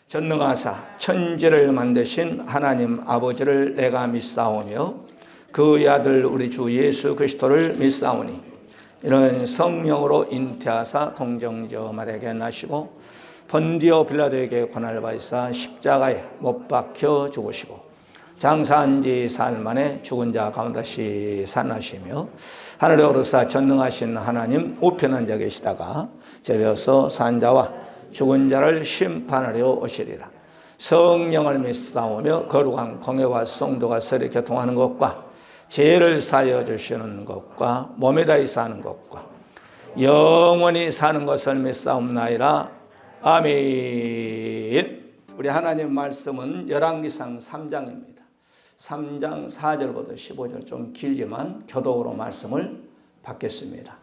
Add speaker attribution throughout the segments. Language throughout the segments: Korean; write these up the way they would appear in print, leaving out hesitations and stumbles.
Speaker 1: 전능하사 천지를 만드신 하나님 아버지를 내가 믿사오며 그의 아들 우리 주 예수 그리스도를 믿사오니 이는 성령으로 잉태하사 동정저 마리아에게 나시고 본디오 빌라도에게 고난을 받으사 십자가에 못 박혀 죽으시고 장사한 지 사흘 만에 죽은 자 가운데 다시 살아나시며 하늘에 오르사 전능하신 하나님 우편한 자 계시다가 내려서 산 자와 죽은 자를 심판하려 오시리라. 성령을 믿사오며 거룩한 공회와 성도가 서로 교통하는 것과 죄를 사하여 주시는 것과 몸에 다해 사는 것과 영원히 사는 것을 믿사옵나이다. 아멘. 우리 하나님 말씀은 열왕기상 3장입니다. 3장 4절부터 15절 좀 길지만 교독으로 말씀을 받겠습니다.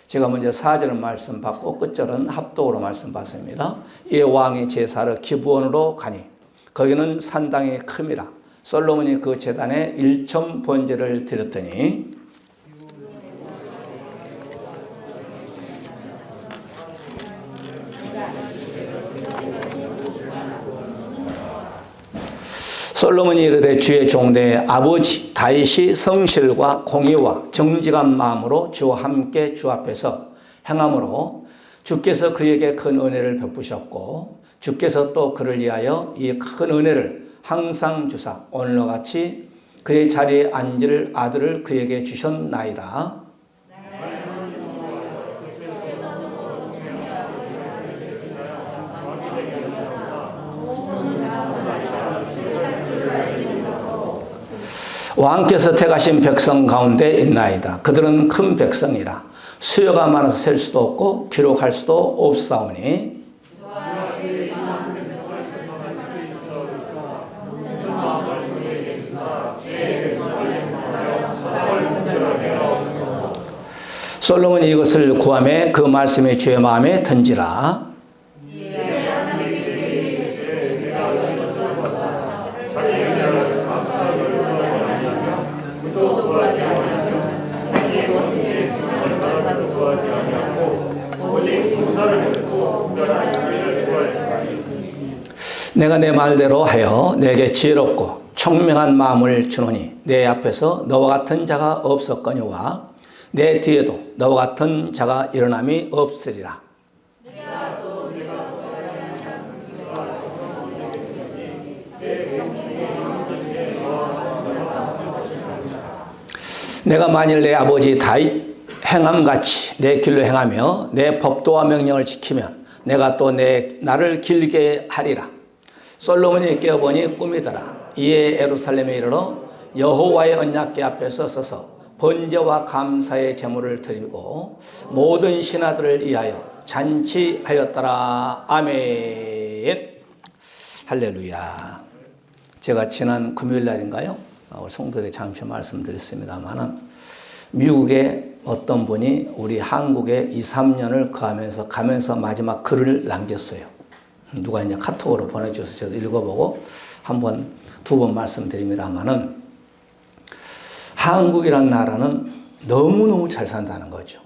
Speaker 1: 제가 먼저 4절은 말씀 받고 끝절은 합독으로 말씀 받습니다. 이 왕이 제사를 기브온으로 가니 거기는 산당이 큼이라. 솔로몬이 그 제단에 1천 번제를 드렸더니 솔로몬이 이르되 주의 종대 아버지 다윗이 성실과 공의와 정직한 마음으로 주와 함께 주 앞에서 행함으로 주께서 그에게 큰 은혜를 베푸셨고 주께서 또 그를 위하여 이 큰 은혜를 항상 주사 오늘과 같이 그의 자리에 앉을 아들을 그에게 주셨나이다. 왕께서 택하신 백성 가운데 있나이다. 그들은 큰 백성이라 수요가 많아서 셀 수도 없고 기록할 수도 없사오니 솔로몬이 이것을 구하매 그 말씀이 주의 마음에 든지라. 내가 내 말대로 하여 내게 지혜롭고 총명한 마음을 주노니 내 앞에서 너와 같은 자가 없었거니와 내 뒤에도 너와 같은 자가 일어남이 없으리라. 내가 만일 내 아버지 다윗 행함같이 내 길로 행하며 내 법도와 명령을 지키면 내가 또 나를 길게 하리라. 솔로몬이 깨어보니 꿈이더라. 이에 예루살렘에 이르러 여호와의 언약궤 앞에서 서서 번제와 감사의 제물을 드리고 모든 신하들을 위하여 잔치하였더라. 아멘. 할렐루야. 제가 지난 금요일 날인가요? 성도들에게 잠시 말씀드렸습니다만은 미국에 어떤 분이 우리 한국에 2, 3년을 가면서 마지막 글을 남겼어요. 누가 이제 카톡으로 보내주셔서 저도 읽어보고 두 번 말씀드립니다만은 한국이란 나라는 너무너무 잘 산다는 거죠.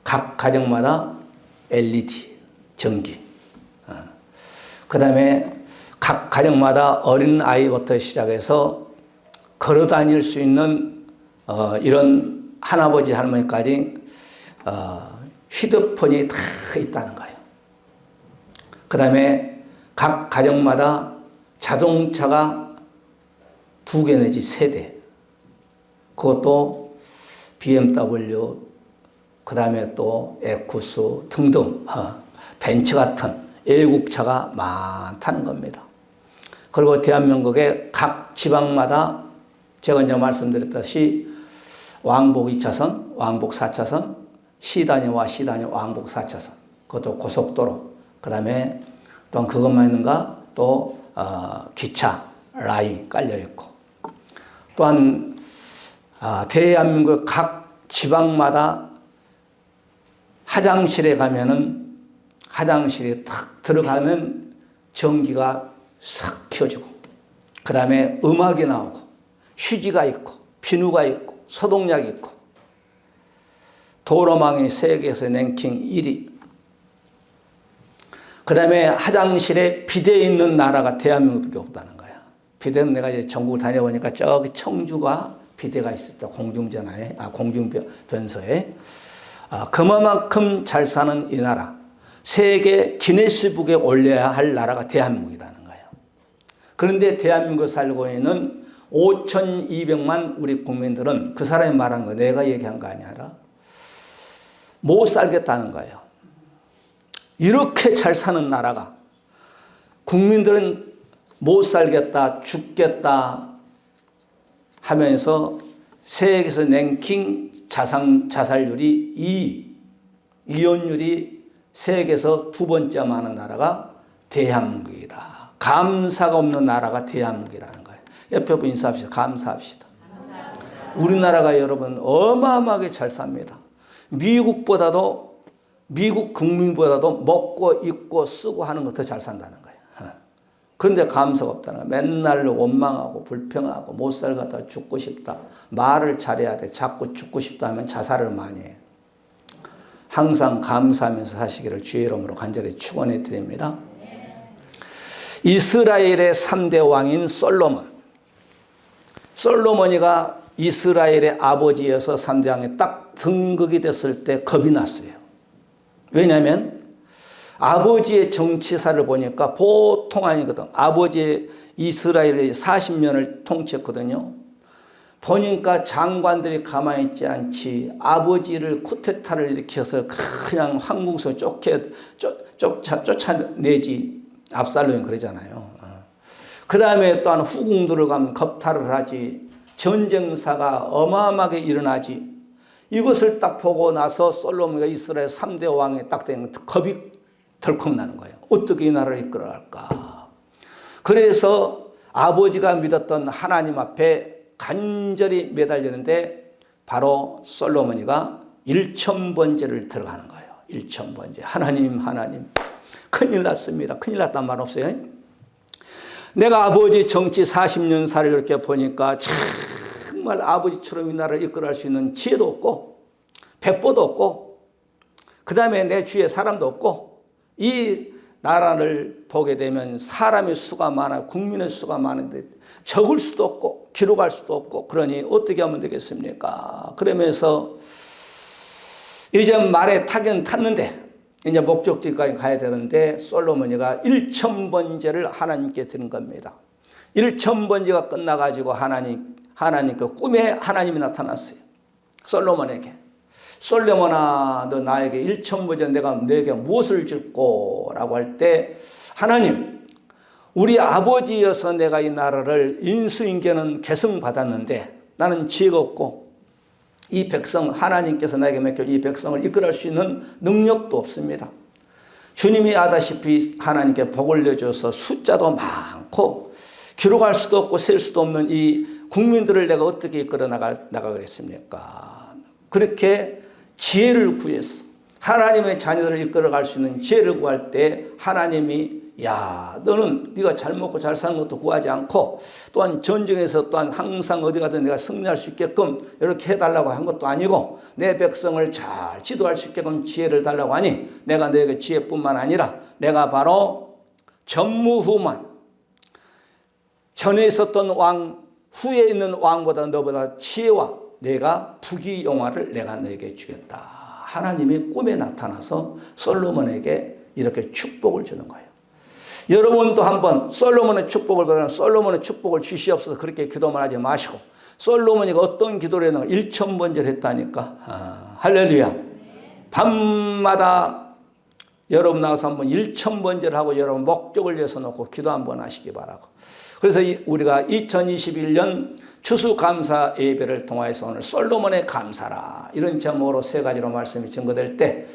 Speaker 1: 각 가정마다 LED, 전기. 그 다음에 각 가정마다 어린 아이부터 시작해서 걸어 다닐 수 있는 이런 할아버지 할머니까지 휴대폰이 다 있다는 거예요. 그 다음에 각 가정마다 자동차가 2개 내지 3대. 그것도 BMW, 그 다음에 또 에쿠스 등등 벤츠 같은 애국차가 많다는 겁니다. 그리고 대한민국의 각 지방마다 제가 이제 말씀드렸듯이 왕복 2차선, 왕복 4차선, C단위와 C단위 왕복 4차선, 그것도 고속도로, 그 다음에 또한 그것만 있는가 또 기차 라인 깔려있고 또한 대한민국 각 지방마다 화장실에 가면은 화장실에 탁 들어가면 전기가 싹 켜지고 그 다음에 음악이 나오고 휴지가 있고 비누가 있고 소독약이 있고 도로망이 세계에서 랭킹 1위. 그 다음에 화장실에 비대 있는 나라가 대한민국밖에 없다는 거야. 비대는 내가 이제 전국을 다녀보니까 저기 청주가 비대가 있었다. 공중전화에, 공중변소에. 그만큼 잘 사는 이 나라. 세계 기네스북에 올려야 할 나라가 대한민국이라는 거예요. 그런데 대한민국에 살고 있는 5,200만 우리 국민들은 그 사람이 말한 거 내가 얘기한 거 아니라 못 살겠다는 거예요. 이렇게 잘 사는 나라가 국민들은 못 살겠다, 죽겠다 하면서 세계에서 랭킹 자살률이 2위, 이혼율이 세계에서 두 번째 많은 나라가 대한민국이다. 감사가 없는 나라가 대한민국이라는 거예요. 옆에 분 인사합시다. 감사합시다. 우리나라가 여러분 어마어마하게 잘 삽니다. 미국 국민보다도 먹고 입고 쓰고 하는 거 더 잘 산다는 거예요. 그런데 감사가 없다는 거예요. 맨날 원망하고 불평하고 못 살겠다, 죽고 싶다. 말을 잘해야 돼. 자꾸 죽고 싶다 하면 자살을 많이 해요. 항상 감사하면서 사시기를 주의 이름으로 간절히 축원해 드립니다. 이스라엘의 3대 왕인 솔로몬이가 이스라엘의 아버지여서 3대 왕에 딱 등극이 됐을 때 겁이 났어요. 왜냐하면 아버지의 정치사를 보니까 보통 아니거든. 아버지 이스라엘의 40년을 통치했거든요. 보니까 장관들이 가만히 있지 않지. 아버지를 쿠데타를 일으켜서 그냥 황궁에서 쫓아내지. 압살롬이 그러잖아요. 그 다음에 또한 후궁들을 가면 겁탈을 하지. 전쟁사가 어마어마하게 일어나지. 이것을 딱 보고 나서 솔로몬이가 이스라엘 3대 왕에 딱 된 겁이 덜컥 나는 거예요. 어떻게 이 나라를 이끌어갈까. 그래서 아버지가 믿었던 하나님 앞에 간절히 매달리는데 바로 솔로몬이가 1,000번째를 들어가는 거예요. 1,000번째. 하나님 큰일 났습니다. 큰일 났단 말 없어요. 내가 아버지 정치 40년사를 이렇게 보니까 정말 아버지처럼 이 나라를 이끌어갈 수 있는 지혜도 없고 백보도 없고 그 다음에 내 주위에 사람도 없고 이 나라를 보게 되면 사람의 수가 많아 국민의 수가 많은데 적을 수도 없고 기록할 수도 없고 그러니 어떻게 하면 되겠습니까? 그러면서 이제 말에 타긴 탔는데 이제 목적지까지 가야 되는데 솔로몬이가 1,000번째를 하나님께 드린 겁니다. 1,000번째가 끝나가지고 하나님 그 꿈에 하나님이 나타났어요. 솔로몬에게. 솔로몬아 너 나에게 1,000번째 내가 너에게 무엇을 줄꼬? 라고 할 때 하나님 우리 아버지여서 내가 이 나라를 인수인계는 계승받았는데 나는 지혜가 없고 이 백성 하나님께서 나에게 맡겨 이 백성을 이끌어갈 수 있는 능력도 없습니다. 주님이 아다시피 하나님께 복을 내줘서 숫자도 많고 기록할 수도 없고 셀 수도 없는 이 국민들을 내가 어떻게 이끌어 나가겠습니까? 그렇게 지혜를 구했어. 하나님의 자녀들을 이끌어갈 수 있는 지혜를 구할 때 하나님이 야 너는 네가 잘 먹고 잘 사는 것도 구하지 않고 또한 전쟁에서 또한 항상 어디 가든 내가 승리할 수 있게끔 이렇게 해달라고 한 것도 아니고 내 백성을 잘 지도할 수 있게끔 지혜를 달라고 하니 내가 너에게 지혜뿐만 아니라 내가 바로 전무후만 전에 있었던 왕 후에 있는 왕보다 너보다 지혜와 내가 부귀영화를 내가 너에게 주겠다. 하나님이 꿈에 나타나서 솔로몬에게 이렇게 축복을 주는 거예요. 여러분도 한번 솔로몬의 축복을 받으면 솔로몬의 축복을 주시옵소서 그렇게 기도만 하지 마시고 솔로몬이가 어떤 기도를 했는가 1,000번째를 했다니까. 할렐루야. 밤마다 여러분 나가서 한번 1,000번째를 하고 여러분 목적을 위해서 놓고 기도 한번 하시기 바라고. 그래서 우리가 2021년 추수감사 예배를 통하여서 오늘 솔로몬의 감사라 이런 제목으로 세 가지로 말씀이 증거될 때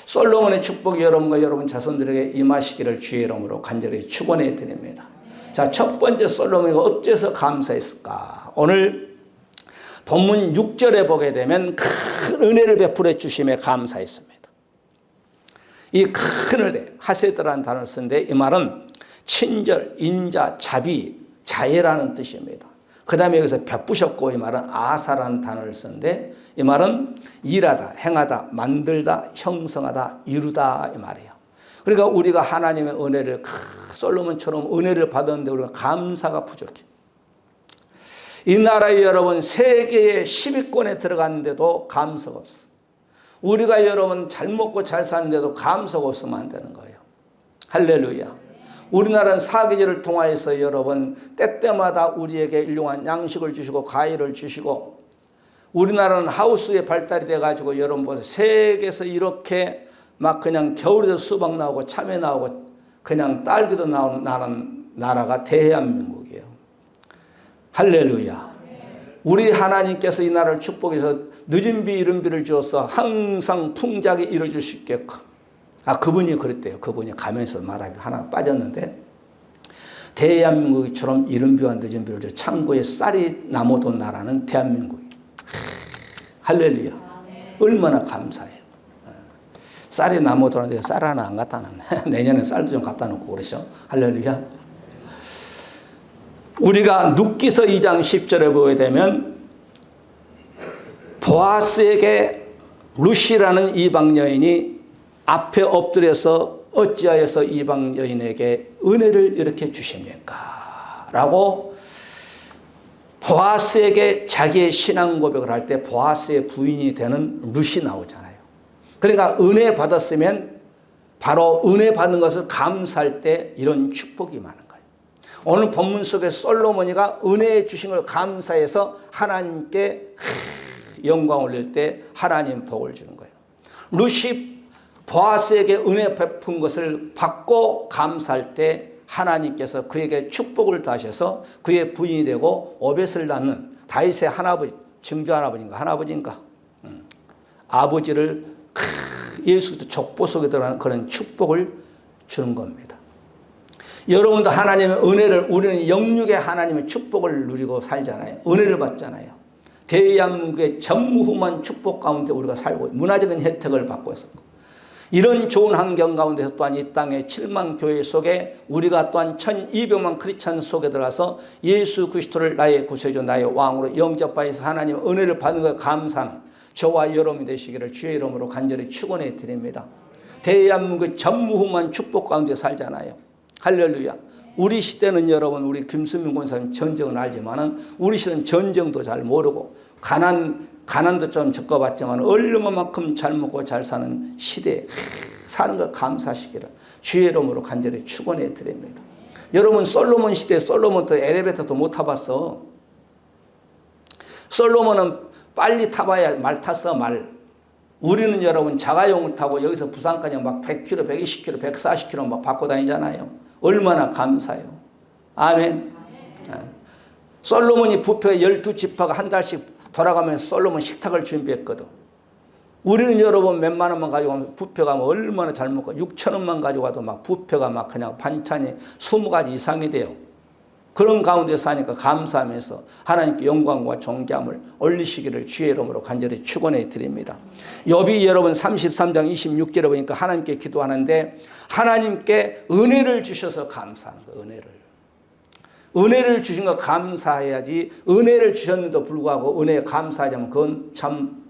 Speaker 1: 솔로몬의 축복이 여러분과 여러분 자손들에게 임하시기를 주의 이름으로 간절히 축원해 드립니다. 자, 첫 번째 솔로몬이 어째서 감사했을까? 오늘 본문 6절에 보게 되면 큰 은혜를 베풀어 주심에 감사했습니다. 이 큰 은혜, 하세드라는 단어를 쓰는데 이 말은 친절, 인자, 자비, 자애라는 뜻입니다. 그 다음에 여기서 베푸셨고 이 말은 아사라는 단어를 쓰는데 이 말은 일하다, 행하다, 만들다, 형성하다, 이루다 이 말이에요. 그러니까 우리가 하나님의 은혜를 솔로몬처럼 은혜를 받았는데 우리가 감사가 부족해. 이 나라에 여러분 세계의 10위권에 들어갔는데도 감사가 없어. 우리가 여러분 잘 먹고 잘 사는데도 감사가 없으면 안 되는 거예요. 할렐루야. 우리나라는 사계절을 통하여서 여러분 때때마다 우리에게 일용한 양식을 주시고 과일을 주시고, 우리나라는 하우스에 발달이 돼가지고 여러분 보세요. 세계에서 이렇게 막 그냥 겨울에도 수박 나오고 참외 나오고 그냥 딸기도 나오는 나라가 대한민국이에요. 할렐루야. 우리 하나님께서 이 나라를 축복해서 늦은 비 이른 비를 주어서 항상 풍작이 이루어질 수 있게끔. 그분이 그랬대요. 그분이 가면서 말하기 하나 빠졌는데, 대한민국처럼 이른 비와 늦은 비를 줘 창고에 쌀이 남아돈 나라는 대한민국이에요. 할렐루야. 얼마나 감사해요. 쌀이 남아도는데 쌀 하나 안 갖다 놨네. 내년에 쌀도 좀 갖다 놓고 그러셔. 할렐루야. 우리가 룻기서 2장 10절에 보게 되면 보아스에게 룻이라는 이방 여인이 앞에 엎드려서 어찌하여서 이방 여인에게 은혜를 이렇게 주십니까? 라고 보아스에게 자기의 신앙 고백을 할 때 보아스의 부인이 되는 룻이 나오잖아요. 그러니까 은혜 받았으면 바로 은혜 받는 것을 감사할 때 이런 축복이 많은 거예요. 오늘 본문 속에 솔로몬이가 은혜 주신 걸 감사해서 하나님께 영광 올릴 때 하나님 복을 주는 거예요. 룻이 보아스에게 은혜 베푼 것을 받고 감사할 때 하나님께서 그에게 축복을 다하셔서 그의 부인이 되고 오벳을 낳는 다윗의 할아버지, 증조 할아버지인가 아버지를 예수 그리스도 족보 속에 들어가는 그런 축복을 주는 겁니다. 여러분도 하나님의 은혜를, 우리는 영육의 하나님의 축복을 누리고 살잖아요. 은혜를 받잖아요. 대한민국의 전무후무한 축복 가운데 우리가 살고 문화적인 혜택을 받고 있었고, 이런 좋은 환경 가운데서 또한 이 땅의 7만 교회 속에 우리가 또한 1200만 크리스찬 속에 들어가서 예수 그리스도를 나의 구세주 나의 왕으로 영접하여서 하나님의 은혜를 받는 것 감사하는 저와 여러분이 되시기를 주의 이름으로 간절히 축원해 드립니다. 대한민국의 전무후무한 축복 가운데 살잖아요. 할렐루야. 우리 시대는 여러분, 우리 김수민 권사님 전쟁은 알지만은 우리 시대는 전쟁도 잘 모르고 가난도 좀 겪어봤지만 얼마만큼 잘 먹고 잘 사는 시대에 사는 걸 감사하시기를 주의 이름으로 간절히 축원해 드립니다. 여러분 솔로몬 시대, 솔로몬도 엘리베이터도 못 타봤어. 솔로몬은 빨리 타봐야 말 탔어, 말. 우리는 여러분 자가용을 타고 여기서 부산까지 막 100km, 120km, 140km 막 받고 다니잖아요. 얼마나 감사해요. 아멘. 솔로몬이 부패 12지파가 한 달씩 돌아가면서 솔로몬 식탁을 준비했거든. 우리는 여러분 몇만 원만 가지고 가면 부패 가면 얼마나 잘 먹고 6천 원만 가지고 가도 막 부패가 막 그냥 반찬이 20가지 이상이 돼요. 그런 가운데 사니까 감사하면서 하나님께 영광과 존귀함을 올리시기를 주의 이름으로 간절히 축원해 드립니다. 욥이 여러분 33장 26절에 보니까 하나님께 기도하는데 하나님께 은혜를 주셔서 감사하는 거예요. 은혜를 주신 거 감사해야지. 은혜를 주셨는데도 불구하고 은혜에 감사하자면 그건 참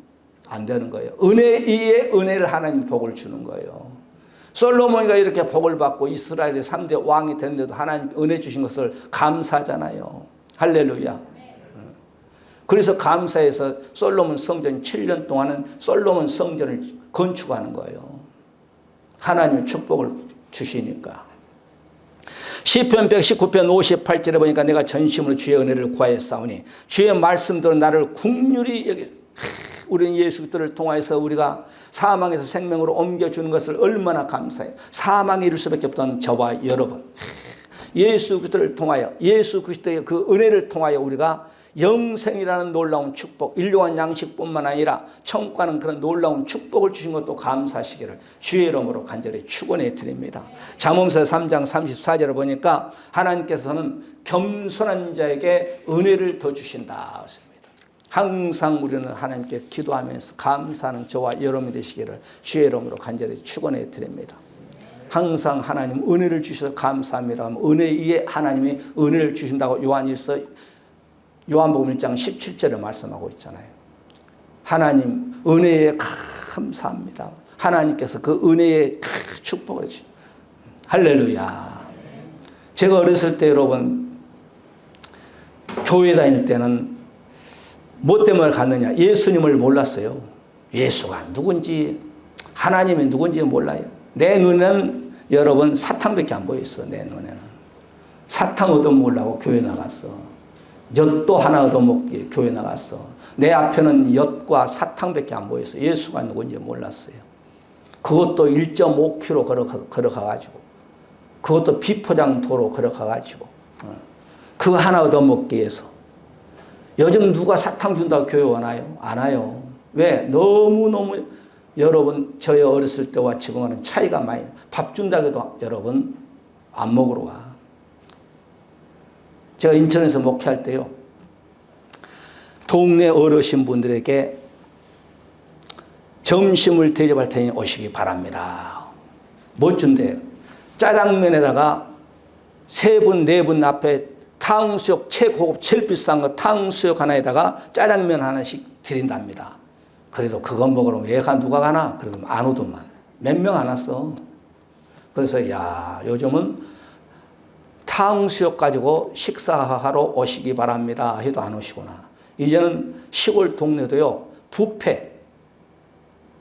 Speaker 1: 안 되는 거예요. 은혜 위에 은혜를 하나님 복을 주는 거예요. 솔로몬이가 이렇게 복을 받고 이스라엘의 3대 왕이 됐는데도 하나님 은혜 주신 것을 감사하잖아요. 할렐루야. 그래서 감사해서 솔로몬 성전 7년 동안은 솔로몬 성전을 건축하는 거예요. 하나님의 축복을 주시니까. 시편 119편 58절에 보니까 내가 전심으로 주의 은혜를 구하였사오니 주의 말씀대로 나를 긍휼히 여기. 우리는 예수 그리스도를 통하여서 우리가 사망에서 생명으로 옮겨주는 것을 얼마나 감사해요. 사망에 이를 수밖에 없던 저와 여러분, 예수 그리스도를 통하여, 예수 그리스도의 그 은혜를 통하여 우리가 영생이라는 놀라운 축복, 일용한 양식뿐만 아니라 천국 가는 그런 놀라운 축복을 주신 것도 감사하시기를 주의 이름으로 간절히 축원해 드립니다. 잠언서 3장 34절을 보니까 하나님께서는 겸손한 자에게 은혜를 더 주신다. 항상 우리는 하나님께 기도하면서 감사하는 저와 여러분이 되시기를 주의 이름으로 간절히 축원해 드립니다. 항상 하나님 은혜를 주셔서 감사합니다. 은혜 위에 하나님이 은혜를 주신다고 요한복음 1장 17절에 말씀하고 있잖아요. 하나님 은혜에 감사합니다. 하나님께서 그 은혜에 축복을 해주십니다. 할렐루야. 제가 어렸을 때 여러분 교회 다닐 때는 뭐 때문에 갔느냐? 예수님을 몰랐어요. 예수가 누군지 하나님이 누군지 몰라요. 내 눈에는 여러분 사탕밖에 안 보였어. 내 눈에는 사탕 얻어먹으려고 교회 나갔어. 엿도 하나 얻어먹기 교회 나갔어. 내 앞에는 엿과 사탕밖에 안 보였어. 예수가 누군지 몰랐어요. 그것도 1.5km 걸어가가지고, 그것도 비포장 도로 걸어가가지고, 그거 하나 얻어먹기 위해서. 요즘 누가 사탕 준다고 교회 오나요? 안 와요. 왜? 너무너무 여러분 저희 어렸을 때와 지금은 차이가 많이. 밥 준다고 해도 여러분 안 먹으러 와. 제가 인천에서 목회할 때요, 동네 어르신 분들에게 점심을 대접할 테니 오시기 바랍니다. 뭐 준대요? 짜장면에다가 3분, 4분 앞에 탕수육, 최고급, 제일 비싼 거 탕수육 하나에다가 짜장면 하나씩 드린답니다. 그래도 그거 먹으러 왜 누가 가나? 그래도 안 오더만. 몇 명 안 왔어. 그래서 야, 요즘은 탕수육 가지고 식사하러 오시기 바랍니다 해도 안 오시구나. 이제는 시골 동네도요, 뷔페,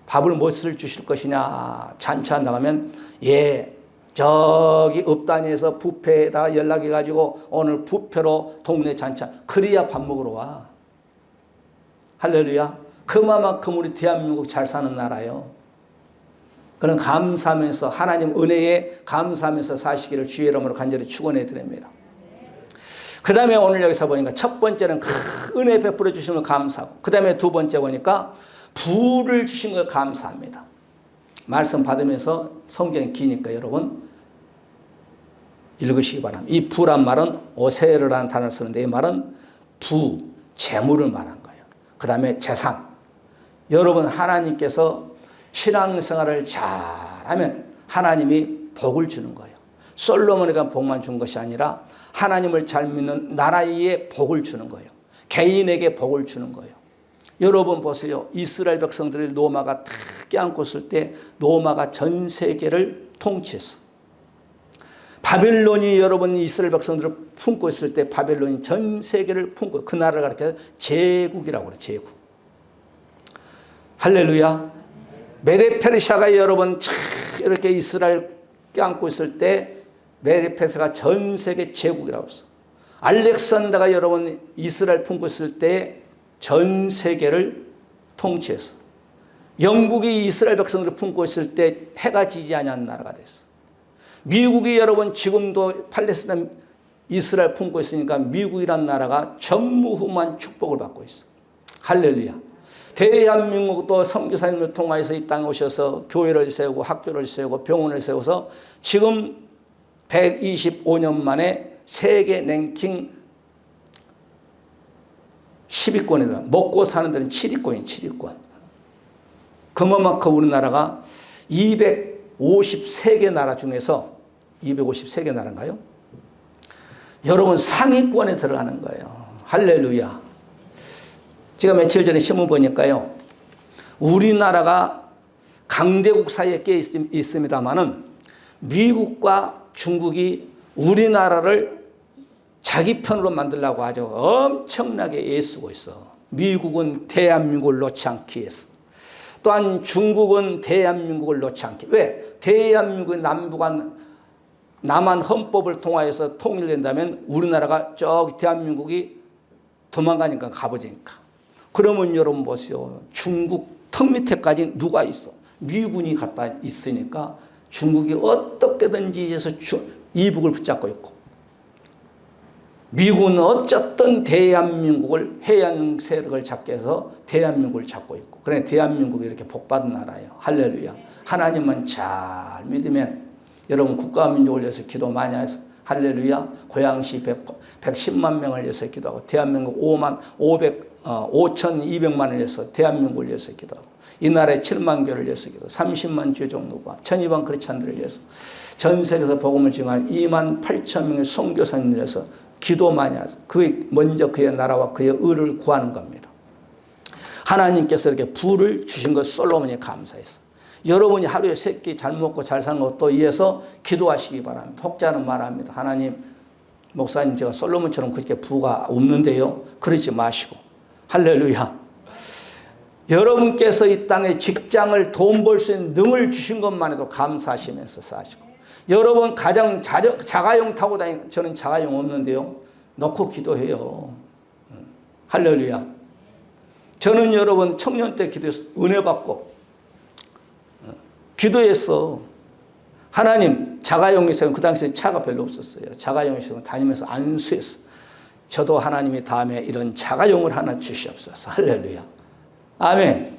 Speaker 1: 밥을 무엇을 주실 것이냐 잔치한 나가면, 예, 저기 읍단에서 뷔페에다 연락해가지고 오늘 뷔페로 동네 잔치, 그래야 밥 먹으러 와. 할렐루야. 그만큼 우리 대한민국 잘 사는 나라요. 그런 감사하면서 하나님 은혜에 감사하면서 사시기를 주의 이름으로 간절히 축원해 드립니다. 그 다음에 오늘 여기서 보니까 첫 번째는 큰 은혜 베풀어 주신 걸 감사하고, 그 다음에 두 번째 보니까 부를 주신 걸 감사합니다. 말씀 받으면서 성경이 기니까 여러분 읽으시기 바랍니다. 이 부란 말은 오세르라는 단어를 쓰는데, 이 말은 부, 재물을 말한 거예요. 그 다음에 재산. 여러분 하나님께서 신앙생활을 잘하면 하나님이 복을 주는 거예요. 솔로몬에게 복만 준 것이 아니라 하나님을 잘 믿는 나라에 복을 주는 거예요. 개인에게 복을 주는 거예요. 여러분 보세요. 이스라엘 백성들을 로마가 다 껴안고 있을 때 로마가 전 세계를 통치했어. 바벨론이 여러분 이스라엘 백성들을 품고 있을 때 바벨론이 전 세계를 품고, 그 나라가 이렇게 제국이라고 그래. 제국. 할렐루야. 메데페르시아가 여러분 이렇게 이스라엘 껴안고 있을 때 메데페르시아가 전 세계 제국이라고 했어. 알렉산더가 여러분 이스라엘 품고 있을 때 전 세계를 통치했어. 영국이 이스라엘 백성들을 품고 있을 때 해가 지지 않는 나라가 됐어. 미국이 여러분 지금도 팔레스타인 이스라엘 품고 있으니까 미국이란 나라가 전무후무한 축복을 받고 있어. 할렐루야. 대한민국도 선교사님을 통하여서 이 땅에 오셔서 교회를 세우고 학교를 세우고 병원을 세워서 지금 125년 만에 세계 랭킹 10위권에다 먹고 사는 데는 7위권이에요. 7위권. 그만큼 우리나라가 253개 나라 중에서 253개 나라인가요? 여러분 상위권에 들어가는 거예요. 할렐루야. 제가 며칠 전에 신문 보니까요, 우리나라가 강대국 사이에 끼어 있습니다만은 미국과 중국이 우리나라를 자기 편으로 만들려고 아주 엄청나게 애쓰고 있어. 미국은 대한민국을 놓지 않기 위해서. 또한 중국은 대한민국을 놓지 않기. 왜? 대한민국의 남한 헌법을 통하여서 통일된다면 우리나라가 저기 대한민국이 도망가니까 가버리니까. 그러면 여러분 보세요. 중국 턱 밑에까지 누가 있어? 미군이 갖다 있으니까 중국이 어떻게든지 해서 이북을 붙잡고 있고, 미국은 어쨌든 대한민국을 해양 세력을 잡게 해서 대한민국을 잡고 있고, 그래 대한민국이 이렇게 복받은 나라예요. 할렐루야. 하나님만 잘 믿으면 여러분 국가와 민족을 위해서 기도 많이 해서 할렐루야. 고양시 110만 명을 위해서 기도하고, 대한민국 5,200만을 위해서 대한민국을 위해서 기도하고, 이 나라의 7만 교를 위해서 기도, 30만 죄종로가 1200 크리스찬들을 위해서, 전 세계에서 복음을 증하는 2만 8천 명의 선교사님을 위해서 기도 많이 하세요. 먼저 그의 나라와 그의 의를 구하는 겁니다. 하나님께서 이렇게 부를 주신 것 솔로몬이 감사했어. 여러분이 하루에 3끼 잘 먹고 잘 사는 것도 위해서 기도하시기 바랍니다. 혹자는 말합니다. 하나님, 목사님 제가 솔로몬처럼 그렇게 부가 없는데요. 그러지 마시고. 할렐루야. 여러분께서 이 땅에 직장을 돈 벌 수 있는 능을 주신 것만 해도 감사하시면서 사시고, 여러분 가장 자가용 타고 다니는, 저는 자가용 없는데요. 놓고 기도해요. 할렐루야. 저는 여러분 청년 때 기도해서 은혜 받고 기도했어. 하나님, 자가용이 있으면 그 당시에 차가 별로 없었어요. 자가용이 있으면 다니면서 안수했어. 저도 하나님이 다음에 이런 자가용을 하나 주시옵소서. 할렐루야. 아멘.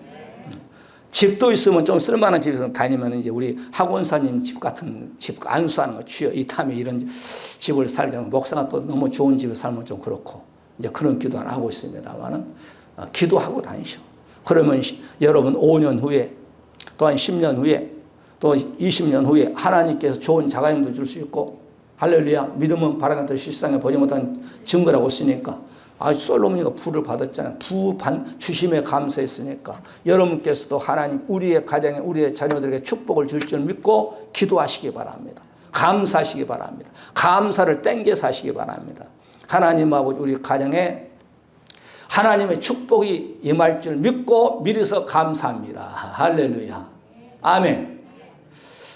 Speaker 1: 집도 있으면 좀 쓸만한 집에서 다니면 이제 우리 학원사님 집 같은 집 안수하는 거 주여. 이 다음에 이런 집을 살려면 목사가 또 너무 좋은 집에 살면 좀 그렇고 이제 그런 기도는 하고 있습니다만은 기도하고 다니셔. 그러면 여러분 5년 후에 또한 10년 후에 또 20년 후에 하나님께서 좋은 자가용도 줄 수 있고 할렐루야. 믿음은 바라는 듯 실상에 보지 못한 증거라고 쓰니까 솔로몬이가 부를 받았잖아요. 주심에 감사했으니까 여러분께서도 하나님 우리의 가정에 우리의 자녀들에게 축복을 줄 줄 믿고 기도하시기 바랍니다. 감사하시기 바랍니다. 감사를 땡겨서 하시기 바랍니다. 하나님 아버지 우리 가정에 하나님의 축복이 임할 줄 믿고 미리서 감사합니다. 할렐루야. 아멘.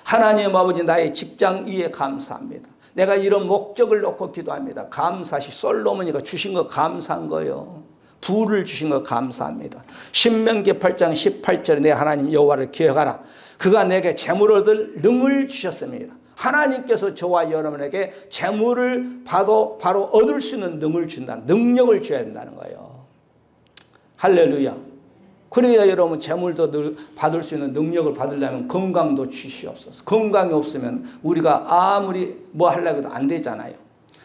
Speaker 1: 하나님 아버지 나의 직장 위에 감사합니다. 내가 이런 목적을 놓고 기도합니다. 감사시 솔로몬이가 주신 거 감사한 거예요. 부를 주신 거 감사합니다. 신명기 8장 18절에 내 하나님 여호와를 기억하라. 그가 내게 재물을 얻을 능을 주셨습니다. 하나님께서 저와 여러분에게 재물을 바로 얻을 수 있는 능을 준다는, 능력을 줘야 된다는 거예요. 할렐루야. 그래야 여러분 재물도 늘 받을 수 있는 능력을 받으려면 건강도 주시옵소서. 건강이 없으면 우리가 아무리 뭐 하려고 해도 안 되잖아요.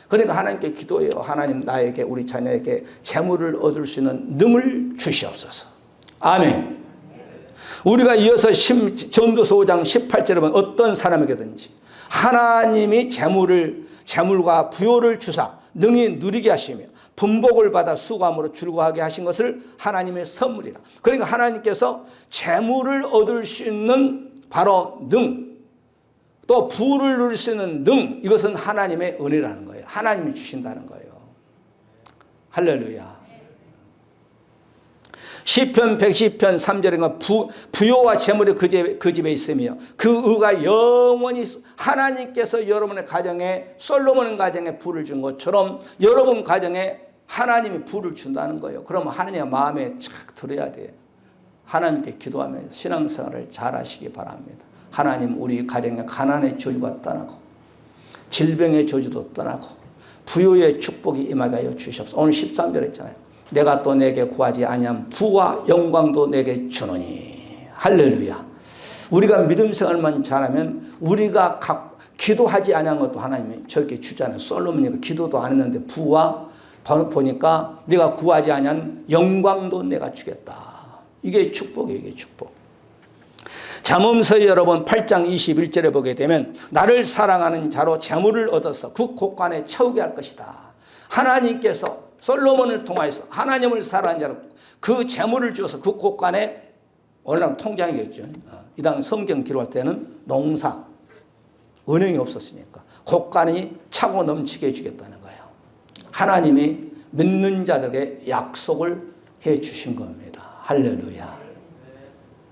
Speaker 1: 그러니까 하나님께 기도해요. 하나님 나에게 우리 자녀에게 재물을 얻을 수 있는 능을 주시옵소서. 아멘. 우리가 이어서 전도서 5장 18절에 보면 어떤 사람에게든지 하나님이 재물과 부요를 주사 능히 누리게 하시며 분복을 받아 수고함으로 즐거워하게 하신 것을 하나님의 선물이라. 그러니까 하나님께서 재물을 얻을 수 있는 바로 능, 또 부를 누릴 수 있는 능, 이것은 하나님의 은혜라는 거예요. 하나님이 주신다는 거예요. 할렐루야. 시편 110편 3절에 부요와 재물이 그 집에 있으며 그 의가 영원히 하나님께서 여러분의 가정에 솔로몬 가정에 부를 준 것처럼 여러분 가정에 하나님이 부를 준다는 거예요. 그러면 하나님의 마음에 착 들어야 돼요. 하나님께 기도하면서 신앙생활을 잘 하시기 바랍니다. 하나님 우리 가정에 가난의 저주가 떠나고 질병의 저주도 떠나고 부요의 축복이 임하게 하여 주시옵소서. 오늘 13절 했잖아요. 내가 또 내게 구하지 아니하면 부와 영광도 내게 주노니. 할렐루야. 우리가 믿음 생활만 잘하면 우리가 기도하지 아니한 것도 하나님이 저렇게 주잖아요. 솔로몬이 기도도 안 했는데 부와 보니까 내가 구하지 아니한 영광도 내가 주겠다. 이게 축복이에요. 이게 축복. 잠언서 여러분 8장 21절에 보게 되면 나를 사랑하는 자로 재물을 얻어서 그 곳간에 채우게 할 것이다. 하나님께서 솔로몬을 통하여서 하나님을 사랑하는 자로 그 재물을 주어서 그 곳간에 원래는 통장이겠죠. 이 당 성경 기록할 때는 농사, 은행이 없었으니까 곳간이 차고 넘치게 해주겠다는 거예요. 하나님이 믿는 자들에게 약속을 해 주신 겁니다. 할렐루야.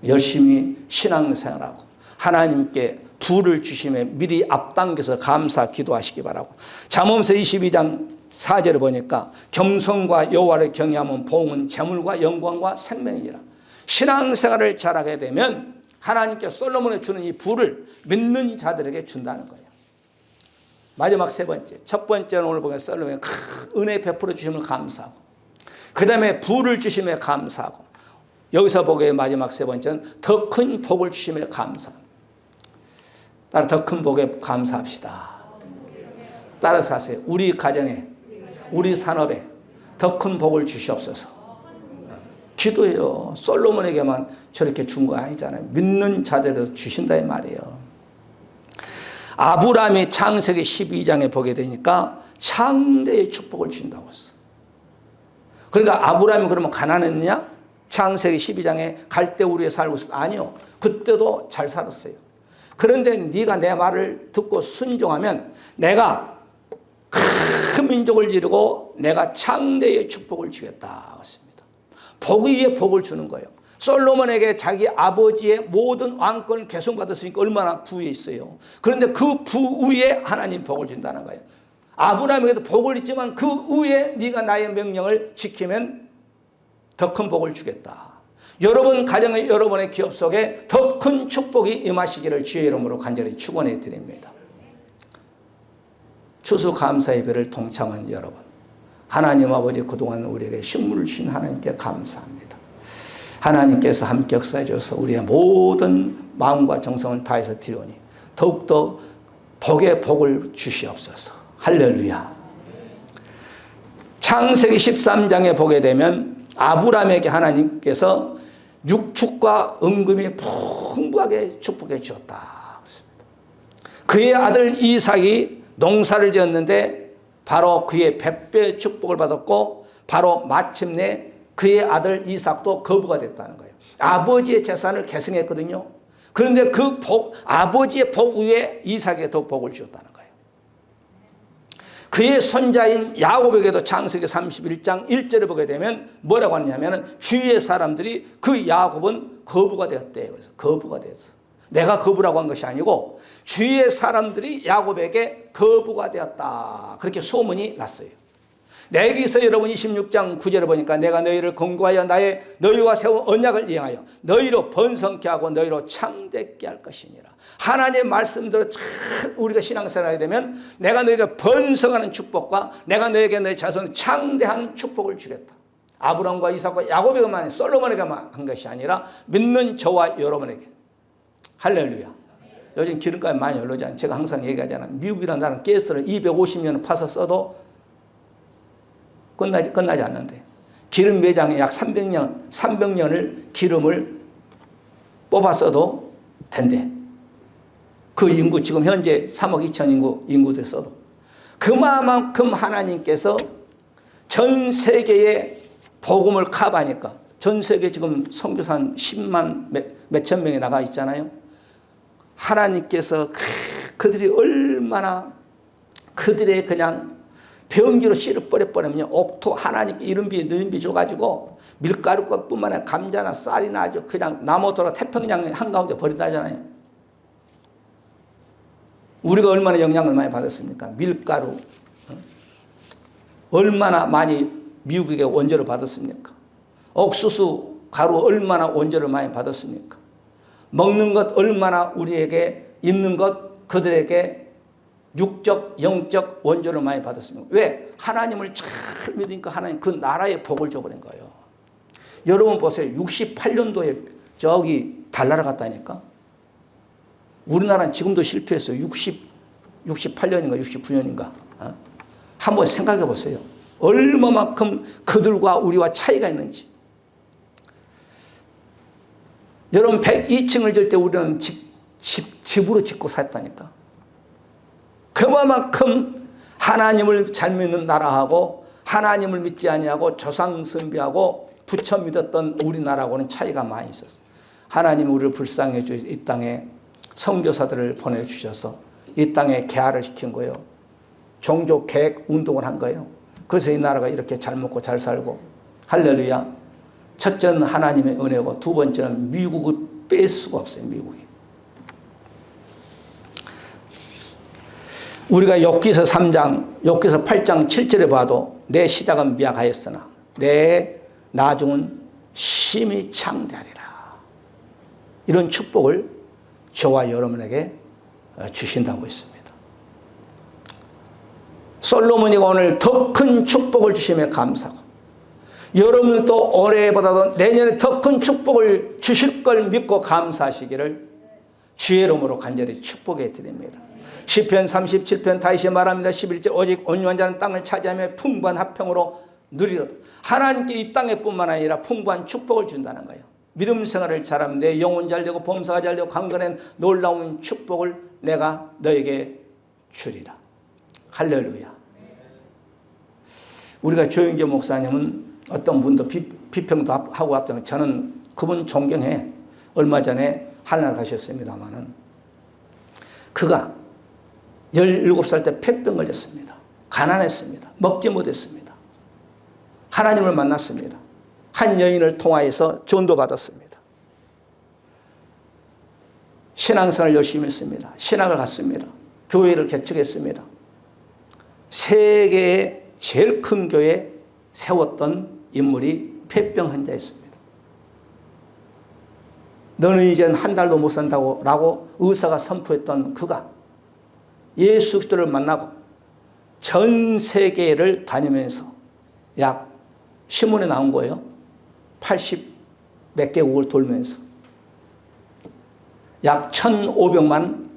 Speaker 1: 열심히 신앙생활하고 하나님께 부를 주심에 미리 앞당겨서 감사 기도하시기 바라고. 잠언서 22장 4절을 보니까 겸손과 여호와를 경외하면 보응은 재물과 영광과 생명이니라. 신앙생활을 잘하게 되면 하나님께 솔로몬에 주는 이 부를 믿는 자들에게 준다는 거예요. 마지막 세 번째. 첫 번째는 오늘 보면 솔로몬이 은혜 베풀어 주심을 감사하고, 그 다음에 부를 주심에 감사하고, 여기서 보기에 마지막 세 번째는 더 큰 복을 주심에 감사합니다. 따라 더 큰 복에 감사합시다. 따라서 하세요. 우리 가정에, 우리 산업에 더 큰 복을 주시옵소서. 기도해요. 솔로몬에게만 저렇게 준 거 아니잖아요. 믿는 자들에게도 주신다 이 말이에요. 아브라함이 창세기 12장에 보게 되니까 창대의 축복을 주신다고 했어. 그러니까 아브라함이 그러면 가난했느냐? 창세기 12장에 갈대 우리에 살고 있었다. 아니요. 그때도 잘 살았어요. 그런데 네가 내 말을 듣고 순종하면 내가 큰 민족을 이루고 내가 창대의 축복을 주겠다. 맞습니다. 복 위에 복을 주는 거예요. 솔로몬에게 자기 아버지의 모든 왕권을 계승받았으니까 얼마나 부에 있어요. 그런데 그 부 위에 하나님 복을 준다는 거예요. 아브라함에게도 복을 있지만 그 위에 네가 나의 명령을 지키면 더 큰 복을 주겠다. 여러분 가정의 여러분의 기업 속에 더 큰 축복이 임하시기를 주의 이름으로 간절히 축원해 드립니다. 추수감사 예배를 동참한 여러분, 하나님 아버지 그동안 우리에게 힘을 주신 하나님께 감사합니다. 하나님께서 함께 역사해 주셔서 우리의 모든 마음과 정성을 다해서 드리오니 더욱더 복의 복을 주시옵소서. 할렐루야. 창세기 13장에 보게 되면 아브라함에게 하나님께서 육축과 은금이 풍부하게 축복해 주었다. 그의 아들 이삭이 농사를 지었는데 바로 그의 100배 축복을 받았고 바로 마침내 그의 아들 이삭도 거부가 됐다는 거예요. 아버지의 재산을 계승했거든요. 그런데 그 복, 아버지의 복 위에 이삭에게 더 복을 주었다는 거예요. 그의 손자인 야곱에게도 창세기 31장 1절을 보게 되면 뭐라고 하느냐면 주위의 사람들이 그 야곱은 거부가 되었대요. 그래서 거부가 됐어. 내가 거부라고 한 것이 아니고 주위의 사람들이 야곱에게 거부가 되었다. 그렇게 소문이 났어요. 레위기서 여러분 26장 9절을 보니까 내가 너희를 권고하여 너희와 세운 언약을 이행하여 너희로 번성케 하고 너희로 창대케 할 것이니라. 하나님의 말씀대로 잘 우리가 신앙생활하게 되면 내가 너희에게 번성하는 축복과 내가 너희에게 너희 자손을 창대하는 축복을 주겠다. 아브라함과 이삭과 야곱에게만 솔로몬에게만 한 것이 아니라 믿는 저와 여러분에게. 할렐루야. 요즘 기름값이 많이 오르잖아요. 제가 항상 얘기하잖아요. 미국이라는 나라는 가스를 250년을 파서 써도 끝나지 않는데 기름 매장에 약 300년을 기름을 뽑아 써도 된대. 그 인구 지금 현재 3억 2천 인구들 써도 그만큼 하나님께서 전 세계에 복음을 커버하니까 전 세계 지금 선교사 한 10만 몇천 명이 나가 있잖아요. 하나님께서 그들이 얼마나 그들의 그냥 병기로 씨를 뿌려버리면 옥토 하나님께 이른비 느른비 줘가지고 밀가루뿐만 아니라 감자나 쌀이나 아주 그냥 나무토로 태평양 한가운데 버린다 하잖아요. 우리가 얼마나 영향을 많이 받았습니까? 밀가루 얼마나 많이 미국에게 원조를 받았습니까? 옥수수 가루 얼마나 원조를 많이 받았습니까? 먹는 것 얼마나 우리에게 있는 것 그들에게 육적, 영적 원조를 많이 받았습니다. 왜? 하나님을 잘 믿으니까 하나님 그 나라에 복을 줘버린 거예요. 여러분 보세요. 68년도에 저기 달나라 갔다니까. 우리나라는 지금도 실패했어요. 68년인가 69년인가. 한번 생각해 보세요. 얼마만큼 그들과 우리와 차이가 있는지. 여러분 102층을 질 때 우리는 집으로 짓고 살았다니까. 그만큼 하나님을 잘 믿는 나라하고 하나님을 믿지 아니하고 조상 숭배하고 부처 믿었던 우리나라하고는 차이가 많이 있었어요. 하나님이 우리를 불쌍해 주셔서 이 땅에 선교사들을 보내주셔서 이 땅에 개화를 시킨 거예요. 종교 개혁 운동을 한 거예요. 그래서 이 나라가 이렇게 잘 먹고 잘 살고. 할렐루야. 첫째는 하나님의 은혜고 두 번째는 미국을 뺄 수가 없어요. 미국이. 우리가 욥기서 3장, 욥기서 8장 7절에 봐도 내 시작은 미약하였으나 내 나중은 심히 창대하리라. 이런 축복을 저와 여러분에게 주신다고 했습니다. 솔로몬이가 오늘 더 큰 축복을 주심에 감사하고 여러분도 올해보다도 내년에 더 큰 축복을 주실 걸 믿고 감사하시기를 주의 이름으로 간절히 축복해 드립니다. 시편 37편 다시 말합니다. 11절 오직 온유한 자는 땅을 차지하며 풍부한 화평으로 누리로다. 하나님께 이 땅에뿐만 아니라 풍부한 축복을 준다는 거예요. 믿음 생활을 잘하면 내 영혼 잘되고 범사가 잘되고 강건한 놀라운 축복을 내가 너에게 주리라. 할렐루야. 우리가 조영교 목사님은 어떤 분도 비평도 하고 합니다. 저는 그분 존경해. 얼마 전에 하늘나라 가셨습니다마는 그가 17살 때 폐병 걸렸습니다. 가난했습니다. 먹지 못했습니다. 하나님을 만났습니다. 한 여인을 통하여서 전도 받았습니다. 신앙생활을 열심히 했습니다. 신학을 갔습니다. 교회를 개척했습니다. 세계의 제일 큰 교회 세웠던 인물이 폐병 환자였습니다. 너는 이젠 한 달도 못 산다고 라고 의사가 선포했던 그가 예수 그리스도를 만나고 전 세계를 다니면서 약 신문에 나온 거예요. 80 몇 개국을 돌면서 약 1,500만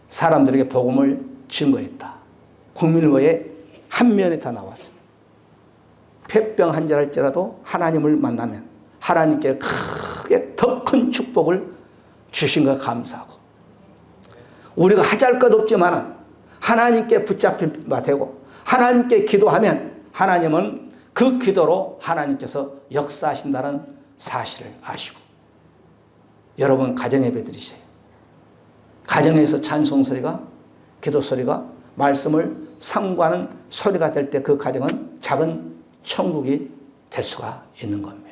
Speaker 1: 사람들에게 복음을 증거했다. 국민의회에 한 면에 다 나왔습니다. 폐병 환자랄지라도 하나님을 만나면 하나님께 크게 더 큰 축복을 주신 것 감사하고 우리가 하잘 것 없지만 하나님께 붙잡힌 바 되고 하나님께 기도하면 하나님은 그 기도로 하나님께서 역사하신다는 사실을 아시고 여러분 가정 예배 드리세요. 가정에서 찬송 소리가 기도 소리가 말씀을 상고하는 소리가 될 때 그 가정은 작은 천국이 될 수가 있는 겁니다.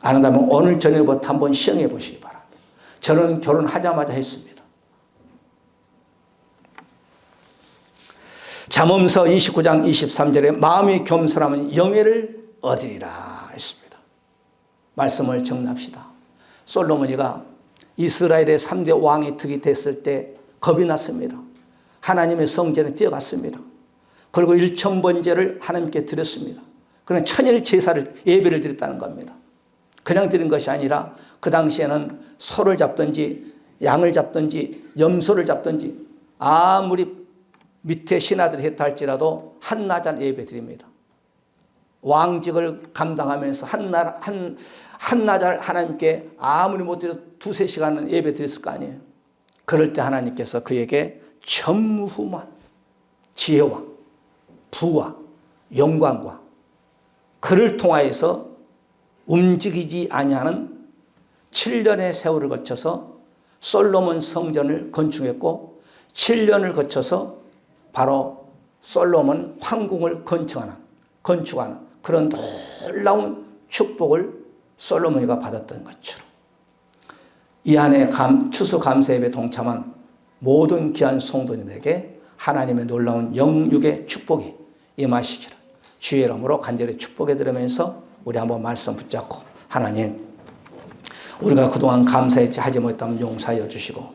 Speaker 1: 안 한다면 오늘 저녁부터 한번 시행해 보시기 바랍니다. 저는 결혼하자마자 했습니다. 잠언서 29장 23절에 마음이 겸손하면 영예를 얻으리라 했습니다. 말씀을 정리합시다. 솔로몬이가 이스라엘의 3대 왕이 득이 됐을 때 겁이 났습니다. 하나님의 성전에 뛰어갔습니다. 그리고 1,000번제를 하나님께 드렸습니다. 그는 천일 제사를 예배를 드렸다는 겁니다. 그냥 드린 것이 아니라 그 당시에는 소를 잡든지 양을 잡든지 염소를 잡든지 아무리 밑에 신하들이 했다 할지라도 한나절 예배 드립니다. 왕직을 감당하면서 한나절 하나님께 아무리 못 드려도 2-3시간은 예배 드렸을 거 아니에요. 그럴 때 하나님께서 그에게 전무후무한 지혜와 부와 영광과 그를 통하여서 움직이지 아니하는 7년의 세월을 거쳐서 솔로몬 성전을 건축했고 7년을 거쳐서 바로 솔로몬 황궁을 건축하는 그런 놀라운 축복을 솔로몬이가 받았던 것처럼 이 안에 추수감사예배에 동참한 모든 귀한 성도님에게 하나님의 놀라운 영육의 축복이 임하시기를 주의 이름으로 간절히 축복해 드리면서 우리 한번 말씀 붙잡고 하나님 우리가 그동안 감사했지 하지 못했다면 용서하여 주시고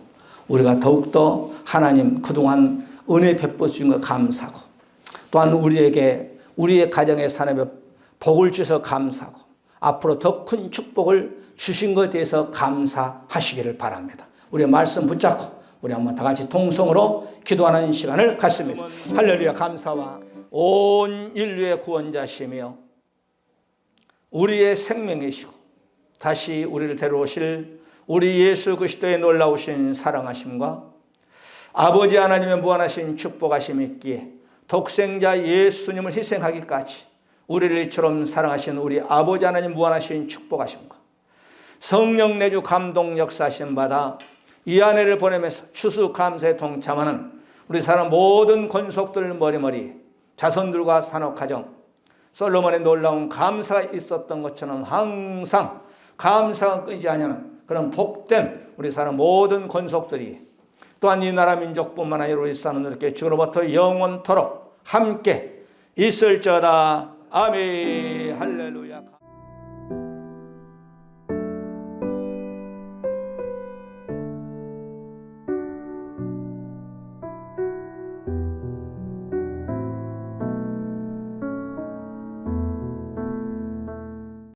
Speaker 1: 우리가 더욱더 하나님 그동안 은혜 베풀어 주신 것 감사하고 또한 우리의 가정의 삶에 복을 주셔서 감사하고 앞으로 더 큰 축복을 주신 것에 대해서 감사하시기를 바랍니다. 우리의 말씀 붙잡고 우리 한번 다 같이 동성으로 기도하는 시간을 갖습니다. 할렐루야. 감사와 온 인류의 구원자시며 우리의 생명이시고 다시 우리를 데려오실 우리 예수 그리스도의 놀라우신 사랑하심과 아버지 하나님의 무한하신 축복하심이 있기에 독생자 예수님을 희생하기까지 우리를 이처럼 사랑하신 우리 아버지 하나님 무한하신 축복하심과 성령 내주 감동 역사하심 받아 이 아내를 보내면서 추수감사에 동참하는 우리 사람 모든 권속들 머리머리 자손들과 산업가정 솔로몬의 놀라운 감사가 있었던 것처럼 항상 감사가 끊이지 아니하는 그런 복된 우리 사람 모든 권속들이 또한 이 나라 민족뿐만 아니라 우리 사람들께 지금부터 영원토록 함께 있을지어다. 아멘. 할렐루야.